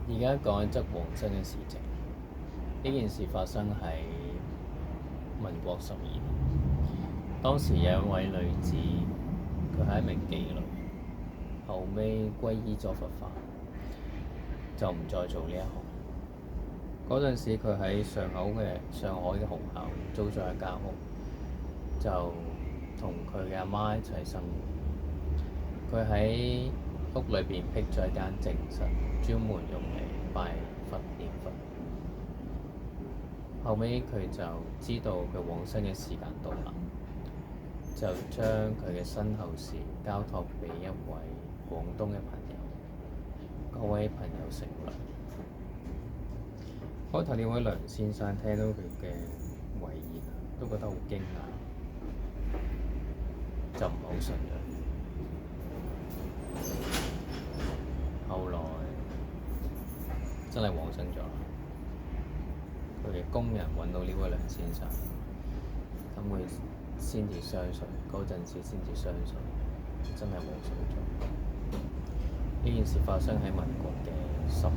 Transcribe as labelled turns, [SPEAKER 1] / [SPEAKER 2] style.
[SPEAKER 1] 而家講一則往生嘅事情。呢件事發生喺民國12年，當時有一位女子，佢係一名妓女，後尾皈依咗佛法，就唔再做呢一行。嗰陣時，佢喺上海嘅學校租咗一間屋，就同佢嘅阿媽一齊生活。佢喺屋裏邊辟咗一間淨室，專門用嚟拜佛念佛。後尾佢就知道佢往生嘅時間到啦，就將佢嘅身後事交託俾一位廣東嘅朋友。嗰位朋友姓梁。開頭呢位梁先生聽到佢嘅遺言，都覺得好驚訝，就唔係好信嘅。後來真係往生咗，佢嘅工人揾到呢位梁先生，咁佢先至相信，嗰陣時先至相信真係往生咗。呢件事發生喺民國嘅12